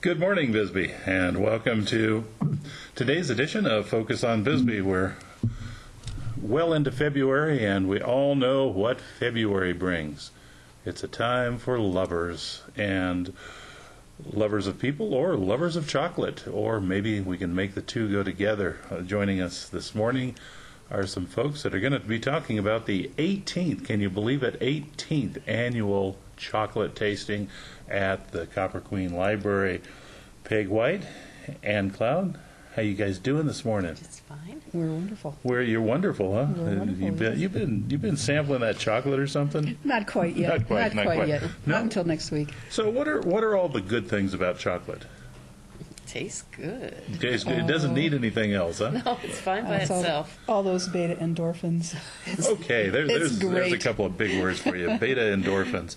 Good morning, Bisbee, and welcome to today's edition of Focus on Bisbee. We're well into February, and we all know what February brings. It's a time for lovers, and lovers of people or lovers of chocolate, or maybe we can make the two go together. Joining us this morning are some folks that are going to be talking about the 18th, can you believe it, 18th annual chocolate tasting at the Copper Queen Library. Peg White, Ann Cloud, how you guys doing this morning? Just fine. We're wonderful. You're wonderful, huh? We're wonderful, You've been sampling that chocolate or something? Not quite yet. Not quite yet. No? Not until next week. So what are all the good things about chocolate? Tastes good. It doesn't need anything else, huh? No, it's fine by itself. All those beta endorphins. Okay, there's a couple of big words for you. Beta endorphins,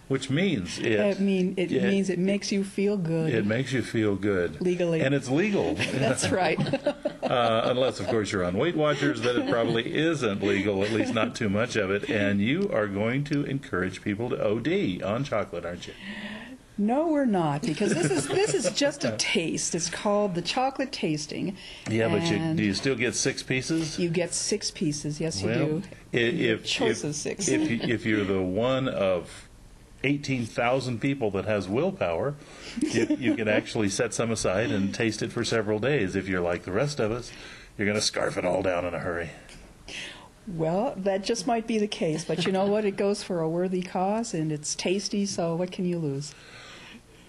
which means it means it makes you feel good. It makes you feel good. Legally. And it's legal. That's right. Unless, of course, you're on Weight Watchers, then it probably isn't legal, at least not too much of it. And you are going to encourage people to OD on chocolate, aren't you? No, we're not, because this is just a taste. It's called the chocolate tasting. Yeah, but do you still get 6 pieces? You get 6 pieces. Yes, you do. Choice of 6. If you're the one of 18,000 people that has willpower, you can actually set some aside and taste it for several days. If you're like the rest of us, you're going to scarf it all down in a hurry. Well, that just might be the case, but you know what? It goes for a worthy cause, and it's tasty, so what can you lose?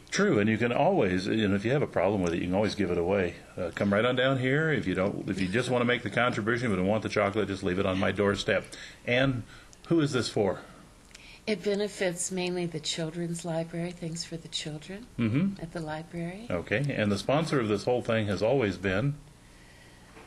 True, and you can always, if you have a problem with it, you can always give it away. Come right on down here. If you just want to make the contribution but don't want the chocolate, just leave it on my doorstep. And who is this for? It benefits mainly the children's library, things for the children at the library. Okay, and the sponsor of this whole thing has always been?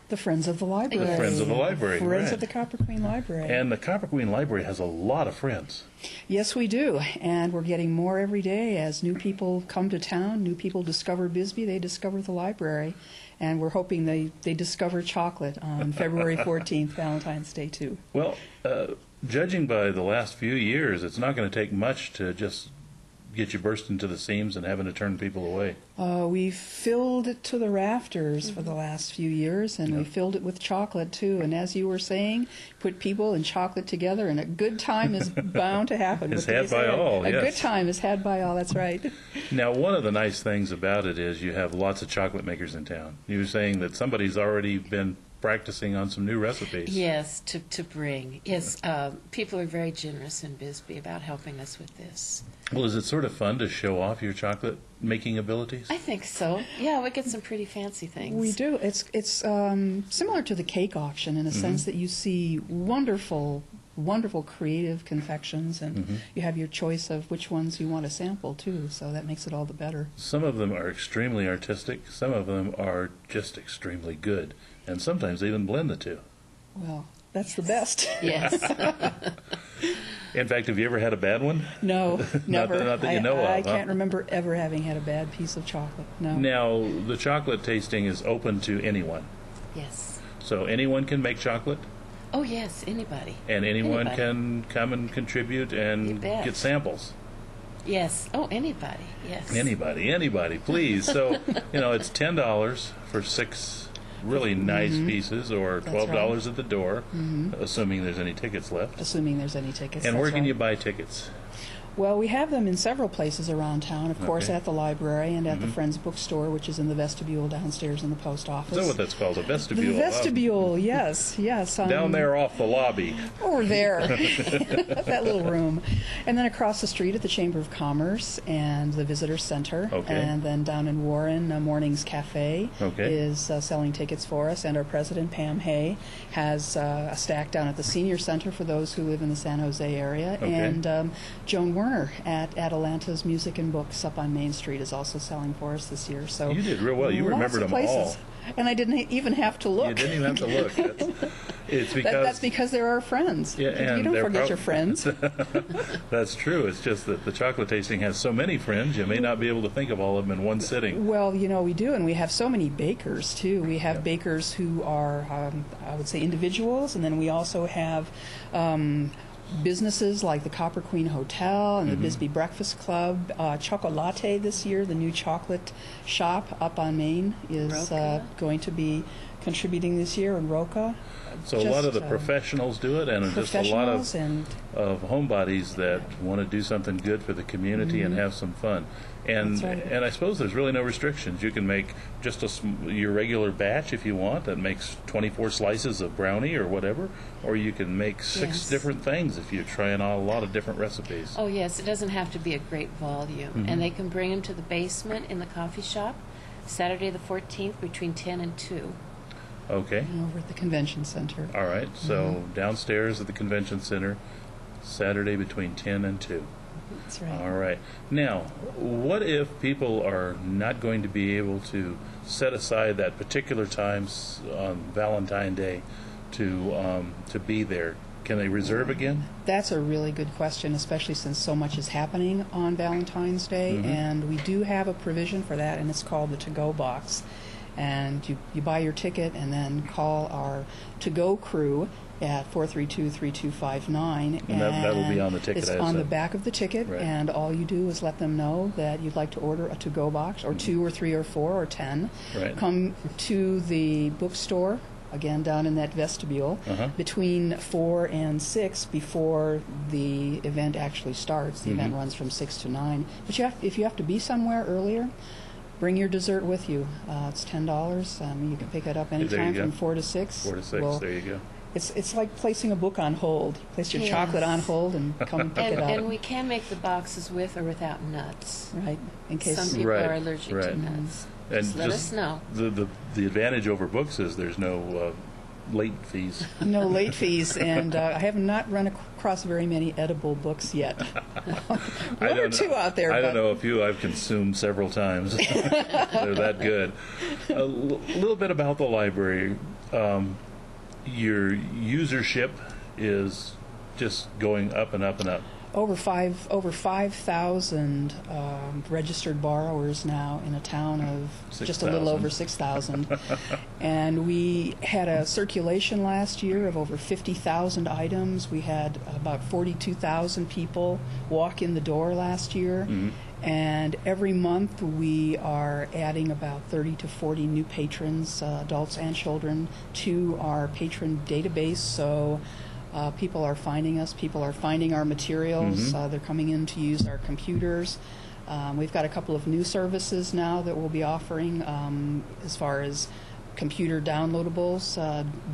The Friends of the Library. The Friends of the Library. Friends right. of the Copper Queen Library. And the Copper Queen Library has a lot of friends. Yes, we do. And we're getting more every day as new people come to town, new people discover Bisbee, they discover the library. And we're hoping they discover chocolate on February 14th, Valentine's Day, too. Well, judging by the last few years, it's not going to take much to just get you bursting to the seams and having to turn people away. We've filled it to the rafters for the last few years, and we filled it with chocolate, too. And as you were saying, put people and chocolate together, and a good time is bound to happen. It's had by all, yes. A good time is had by all, that's right. Now, one of the nice things about it is you have lots of chocolate makers in town. You were saying that somebody's already been practicing on some new recipes. Yes, to bring. Yes, people are very generous in Bisbee about helping us with this. Well, is it sort of fun to show off your chocolate making abilities? I think so. Yeah, we get some pretty fancy things. We do. It's similar to the cake auction in a sense that you see wonderful creative confections, and you have your choice of which ones you want to sample, too, so that makes it all the better. Some of them are extremely artistic. Some of them are just extremely good, and sometimes they even blend the two. Well, that's the best. Yes. In fact, have you ever had a bad one? No, never. Not that you know of. I can't remember ever having had a bad piece of chocolate, no. Now, the chocolate tasting is open to anyone. Yes. So anyone can make chocolate? Oh, yes, anybody. And anyone can come and contribute and get samples. Yes. Oh, anybody. Yes. Anybody, please. So, it's $10 for 6 really nice pieces, or $12 at the door, assuming there's any tickets left. Assuming there's any tickets. And where can you buy tickets? Well, we have them in several places around town, of course, at the library and at the Friends Bookstore, which is in the vestibule downstairs in the post office. Is that what that's called, a vestibule? The vestibule, yes. Down there off the lobby. Over there, that little room. And then across the street at the Chamber of Commerce and the Visitor Center. Okay. And then down in Warren, Mornings Cafe is selling tickets for us. And our president, Pam Hay, has a stack down at the Senior Center for those who live in the San Jose area. Okay. And Joan Werner at Atalanta's Music and Books up on Main Street is also selling for us this year. So you did real well. You remembered them all. And I didn't even have to look. You didn't even have to look. It's because that's because they're our friends. Yeah, and you don't forget your friends. That's true. It's just that the chocolate tasting has so many friends, you may not be able to think of all of them in one sitting. Well, we do, and we have so many bakers, too. We have bakers who are, I would say, individuals, and then we also have businesses like the Copper Queen Hotel and the Bisbee Breakfast Club. Chocolate this year, the new chocolate shop up on Main, is Roca. going to be contributing this year, and Roca. So a lot of the professionals do it, and just a lot Professionals and of homebodies that want to do something good for the community and have some fun. And That's right. and I suppose there's really no restrictions. You can make just your regular batch if you want that makes 24 slices of brownie or whatever, or you can make 6 Yes. different things if you're trying out a lot of different recipes. Oh, yes, it doesn't have to be a great volume. And they can bring them to the basement in the coffee shop Saturday the 14th between 10 and 2. Okay. over at the convention center. All right. So downstairs at the convention center, Saturday between 10 and 2. That's right. All right. Now, what if people are not going to be able to set aside that particular time on Valentine's Day to be there? Can they reserve again? That's a really good question, especially since so much is happening on Valentine's Day, and we do have a provision for that, and it's called the To-Go box. And you buy your ticket and then call our to-go crew at 432-3259. And that'll be on the ticket, It's I on the assume. back of the ticket, Right. and all you do is let them know that you'd like to order a to-go box, or 2 or 3 or 4 or 10. Right. Come to the bookstore, again down in that vestibule, between 4 and 6 before the event actually starts. The event runs from 6 to 9. But if you have to be somewhere earlier, bring your dessert with you. It's $10. You can pick it up There you anytime go. from 4 to 6. 4 to 6. Well, There you go. it's like placing a book on hold. Place your Yes. chocolate on hold and come and pick it up. And we can make the boxes with or without nuts. Right, in case Some people Right, are allergic right. to nuts. And Just let just us know. The advantage over books is there's no late fees. no late fees, and I have not run across very many edible books yet. One or two out there. I but don't know a few I've consumed several times. They're that good. A little bit about the library. Your usership is just going up and up and up. Over 5,000 registered borrowers now in a town of just a little 6,000. over 6,000. And we had a circulation last year of over 50,000 items. We had about 42,000 people walk in the door last year. And every month we are adding about 30 to 40 new patrons, adults and children, to our patron database. So people are finding us. People are finding our materials. They're coming in to use our computers. We've got a couple of new services now that we'll be offering as far as computer downloadables,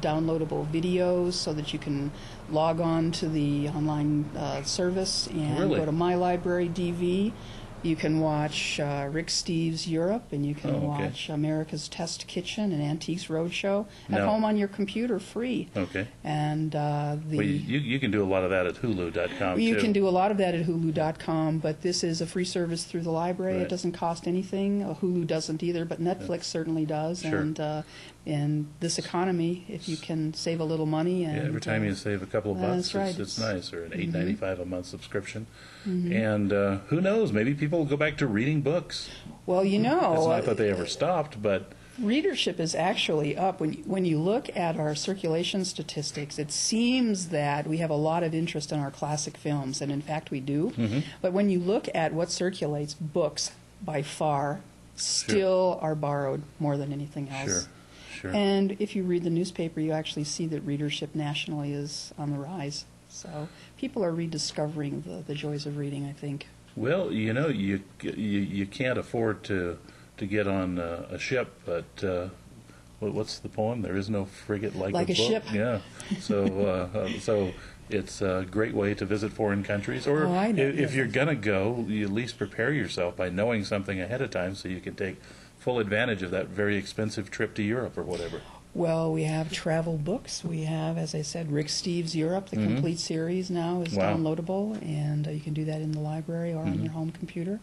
downloadable videos, so that you can log on to the online service and Really? go to My Library DV. You can watch Rick Steves' Europe, and you can Oh, okay. watch America's Test Kitchen and Antiques Roadshow at Now- home on your computer, free. Okay. And Well, you can do a lot of that at Hulu.com, you too. can do a lot of that at Hulu.com, but this is a free service through the library. Right. It doesn't cost anything. Hulu doesn't either, but Netflix certainly does. Sure. And in this economy, if you can save a little money, and Yeah, every time you save a couple of bucks, that's right. it's nice, or an $8.95 a month subscription. And who knows, maybe people will go back to reading books. well, It's not that they ever stopped, but readership is actually up. When you look at our circulation statistics, it seems that we have a lot of interest in our classic films, and in fact we do. But when you look at what circulates, books by far still are borrowed more than anything else. sure. And if you read the newspaper, you actually see that readership nationally is on the rise. So people are rediscovering the joys of reading, I think. Well, you can't afford to get on a ship, but what's the poem? There is no frigate like Like a book. ship. Yeah. So it's a great way to visit foreign countries. Or Oh, I know. if you're going to go, you at least prepare yourself by knowing something ahead of time so you can take full advantage of that very expensive trip to Europe or whatever. Well, we have travel books. We have, as I said, Rick Steves' Europe. The complete series now is Wow. downloadable, and you can do that in the library or on your home computer.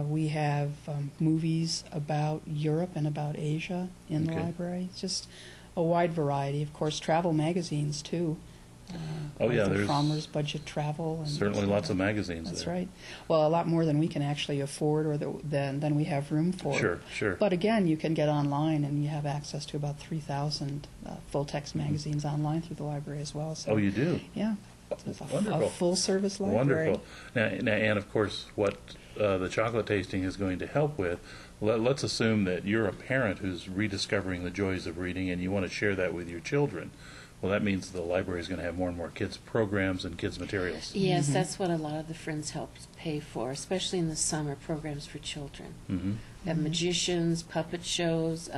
We have movies about Europe and about Asia in the Okay. library. It's just a wide variety. Of course, travel magazines, too. Oh, yeah, Arthur there's Frommer's Budget Travel. And certainly lots of magazines That's there. right. Well, a lot more than we can actually afford or than we have room for. Sure. But again, you can get online, and you have access to about 3,000 full-text magazines online through the library as well. So, Oh, you do? yeah. Wonderful. A full-service library. Wonderful. Now, and of course, what the chocolate tasting is going to help with, let's assume that you're a parent who's rediscovering the joys of reading and you want to share that with your children. Well, that means the library is going to have more and more kids' programs and kids' materials. Yes, that's what a lot of the Friends help pay for, especially in the summer, programs for children. Mm-hmm. We have magicians, puppet shows,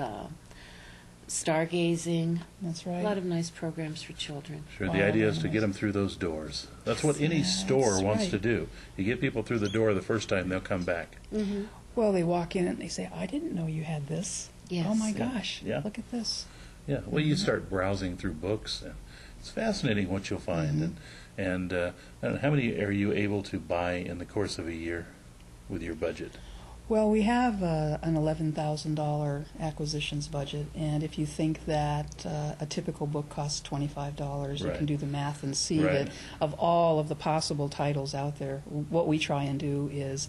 stargazing. That's A right. lot of nice programs for children. Sure, the idea is to get them through those doors. That's what any store That's wants right. to do. You get people through the door the first time, they'll come back. Mm-hmm. Well, they walk in and they say, I didn't know you had this. Yes. Oh, my Yeah. gosh. Yeah. Look at this. Yeah, well, you start browsing through books, and it's fascinating what you'll find. And how many are you able to buy in the course of a year with your budget? Well, we have an $11,000 acquisitions budget, and if you think that a typical book costs $25, you Right. can do the math and see Right. that of all of the possible titles out there, what we try and do is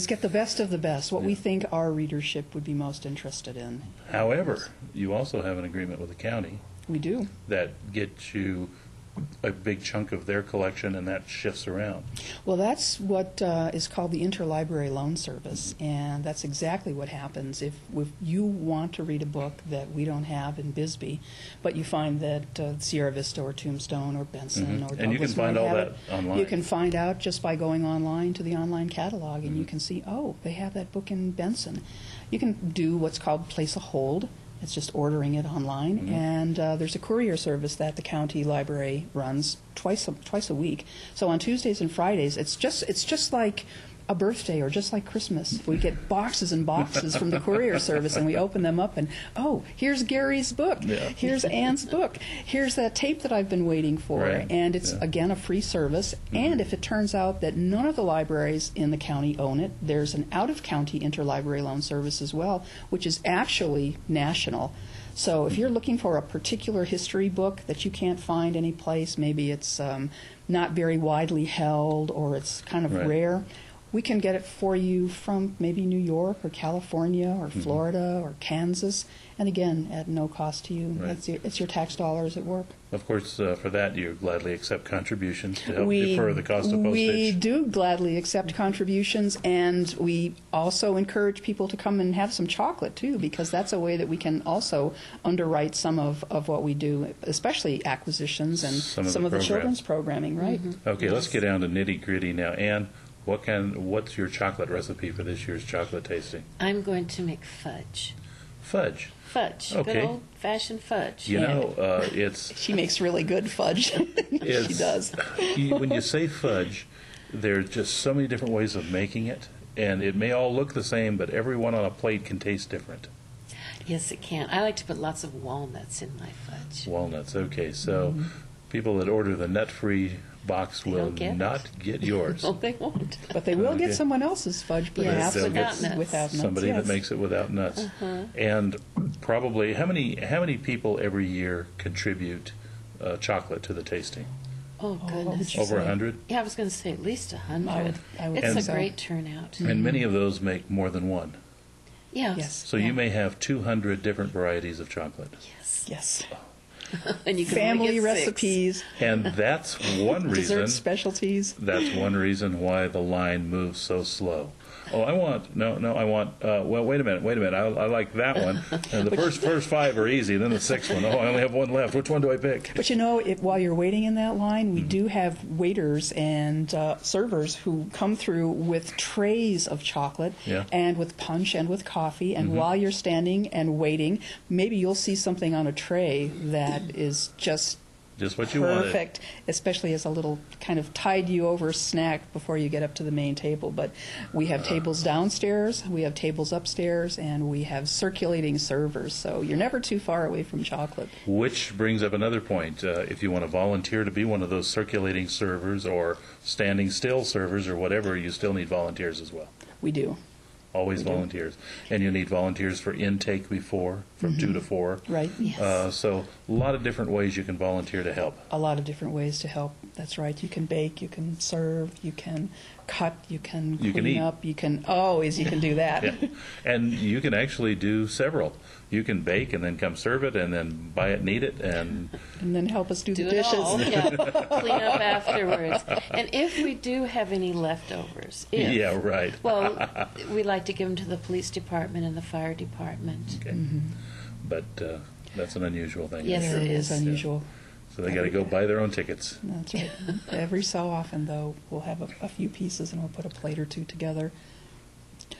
get the best of the best, what we Yeah. think our readership would be most interested in. However, you also have an agreement with the county We do. that gets you a big chunk of their collection, and that shifts around. Well, that's what is called the Interlibrary Loan Service, and that's exactly what happens if you want to read a book that we don't have in Bisbee, but you find that Sierra Vista or Tombstone or Benson or Douglas And you can find might all have that it. online. You can find out just by going online to the online catalog, and you can see, oh, they have that book in Benson. You can do what's called place a hold. It's just ordering it online, and there's a courier service that the county library runs twice a week. So on Tuesdays and Fridays, it's just like a birthday or just like Christmas. We get boxes and boxes from the courier service, and we open them up, and oh, here's Gary's book. Yeah. Here's Ann's book. Here's that tape that I've been waiting for. Right. And it's Yeah. again a free service. And if it turns out that none of the libraries in the county own it, there's an out-of-county interlibrary loan service as well, which is actually national. So if you're looking for a particular history book that you can't find any place, maybe it's not very widely held or it's kind of Right. rare, we can get it for you from maybe New York or California or Florida or Kansas, and again, at no cost to you. Right. It's your tax dollars at work. Of course, for that, you gladly accept contributions to help defer the cost of We postage. do gladly accept contributions, and we also encourage people to come and have some chocolate, too, because that's a way that we can also underwrite some of what we do, especially acquisitions and Some of the some of the programs. children's programming, right? Okay, let's get down to nitty-gritty now. Ann, what's your chocolate recipe for this year's chocolate tasting? I'm going to make fudge. Fudge. Fudge. Okay. Good old-fashioned fudge. You know, it's She makes really good fudge. She It's- does. when you say fudge, there's just so many different ways of making it, and it may all look the same, but every one on a plate can taste different. Yes, it can. I like to put lots of walnuts in my fudge. Walnuts, okay. So people that order the nut-free box They will don't get it. not get yours. Well, they won't. But they will Okay. get someone else's fudge, Yes, perhaps, they'll get nuts. without nuts. Somebody yes. that makes it without nuts. And probably, how many people every year contribute chocolate to the tasting? Oh, what goodness. would you Over say? 100? Yeah, I was going to say at least 100. I would It's think a so. great turnout. And many of those make more than one. Yes. Yes. So you may have 200 different varieties of chocolate. Yes. Yes. And you can only Family get six. recipes, And that's one dessert reason. specialties. That's one reason why the line moves so slow. Oh, I want well, wait a minute. I like that one. And the first five are easy. Then the sixth one. Oh, I only have one left. Which one do I pick? But you know, while you're waiting in that line, we do have waiters and servers who come through with trays of chocolate Yeah. and with punch and with coffee. And while you're standing and waiting, maybe you'll see something on a tray that is just Just what you wanted. perfect, especially as a little kind of tide you over snack before you get up to the main table. But we have tables downstairs, we have tables upstairs, and we have circulating servers. So you're never too far away from chocolate. Which brings up another point. If you want to volunteer to be one of those circulating servers or standing still servers or whatever, you still need volunteers as well. We do. Always volunteers. And you need volunteers for intake before, from 2 to 4. Right? Yes. So a lot of different ways you can volunteer to help. A lot of different ways to help. That's right. You can bake, you can serve, you can cut, you can You can clean eat. up, you can do that. Yeah. And you can actually do several. You can bake and then come serve it and then buy it and eat it. And And then help us do the Do it dishes. all, yeah. Clean up afterwards. And if we do have any leftovers, yeah, right. well, we like to give them to the police department and the fire department. Okay. But that's an unusual thing. Yes, It it is is. unusual. So they got to go buy their own tickets. That's right. Every so often, though, we'll have a few pieces and we'll put a plate or two together.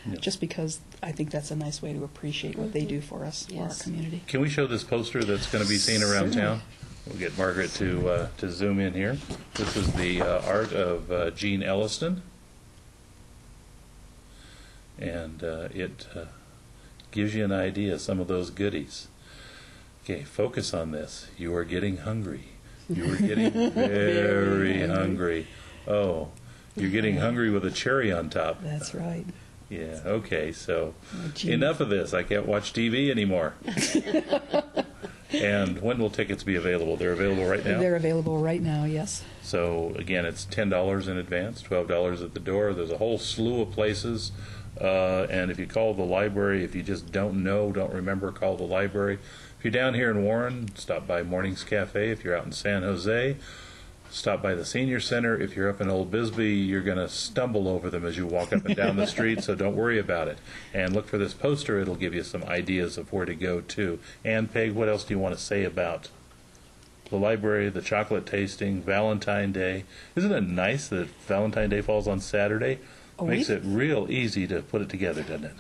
Yeah. Just because I think that's a nice way to appreciate what they do for us, for our Yes. community. Can we show this poster that's going to be seen around town? We'll get Margaret to zoom in here. This is the art of Gene Elliston. And it gives you an idea of some of those goodies. Okay, focus on this. You are getting hungry. You are getting very hungry. Oh, you're getting hungry with a cherry on top. That's right. Yeah, okay, so Gene. enough of this. I can't watch TV anymore. And when will tickets be available? They're available right now? They're available right now, yes. So, again, it's $10 in advance, $12 at the door. There's a whole slew of places. And if you call the library, if you just don't remember, call the library. If you're down here in Warren, stop by Morning's Cafe. If you're out in San Jose, stop by the Senior Center. If you're up in Old Bisbee, you're going to stumble over them as you walk up and down the street, so don't worry about it. And look for this poster. It'll give you some ideas of where to go to. And, Peg, what else do you want to say about the library, the chocolate tasting, Valentine's Day? Isn't it nice that Valentine's Day falls on Saturday? Makes it real easy to put it together, doesn't it?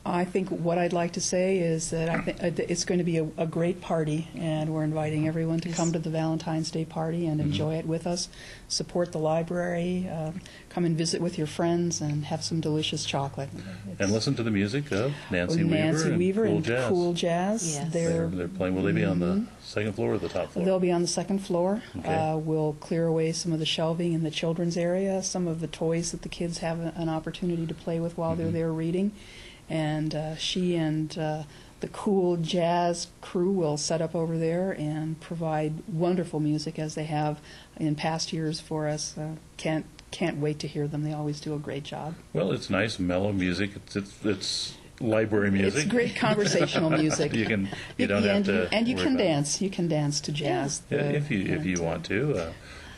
I think what I'd like to say is that I think it's going to be a great party, and we're inviting everyone to come to the Valentine's Day party and enjoy it with us. Support the library, come and visit with your friends, and have some delicious chocolate. And listen to the music of Nancy Weaver and Cool Jazz. Yes. They're playing. Will they be on the second floor or the top floor? They'll be on the second floor. Okay. We'll clear away some of the shelving in the children's area, some of the toys that the kids have an opportunity to play with while they're there reading. And she and the Cool Jazz crew will set up over there and provide wonderful music as they have in past years for us. Can't wait to hear them. They always do a great job. Well, it's nice, mellow music. It's library music. It's great conversational music. You don't have to. And you worry can about it. dance. You can dance to jazz. Yeah, if you want to.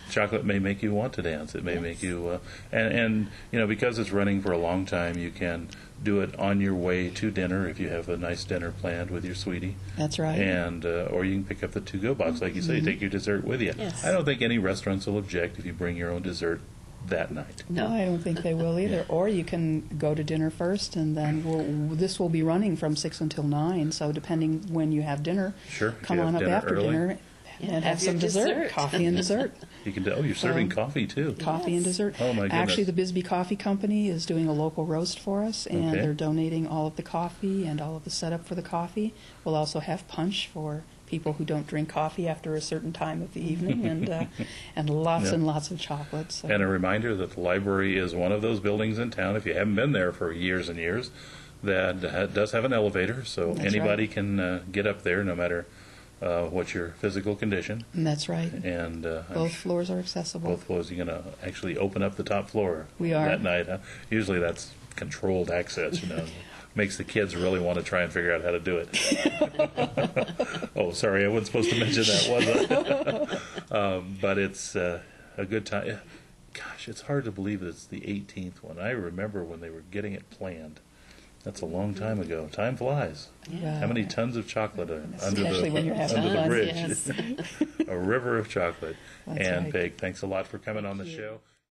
Chocolate may make you want to dance. It may make you, and because it's running for a long time, you can do it on your way to dinner if you have a nice dinner planned with your sweetie. That's right. And or you can pick up the to-go box, like you say, take your dessert with you. Yes. I don't think any restaurants will object if you bring your own dessert that night. No, I don't think they will either. Or you can go to dinner first, and then this will be running from 6 until 9. So depending when you have dinner, Sure. If come you have on up dinner after early. dinner Yeah, and have your some dessert, coffee and dessert. You can. Oh, you're serving coffee too. Coffee and dessert. Oh, my goodness. Actually, the Bisbee Coffee Company is doing a local roast for us, and Okay. they're donating all of the coffee and all of the setup for the coffee. We'll also have punch for people who don't drink coffee after a certain time of the evening, and lots Yeah. and lots of chocolate. So. And a reminder that the library is one of those buildings in town, if you haven't been there for years and years, that does have an elevator, so That's anybody right. can get up there no matter what's your physical condition. And that's right. And Both floors are accessible. both floors, you're going to actually open up the top floor We are. that night. Huh? Usually that's controlled access, Makes the kids really want to try and figure out how to do it. Oh, sorry, I wasn't supposed to mention that, was I? But it's a good time. Gosh, it's hard to believe that it's the 18th one. I remember when they were getting it planned. That's a long time ago. Time flies. Yeah. How many tons of chocolate are under Especially when you're having under the fun. bridge? Yes. A river of chocolate. That's And right. Peg, thanks a lot for coming on the show.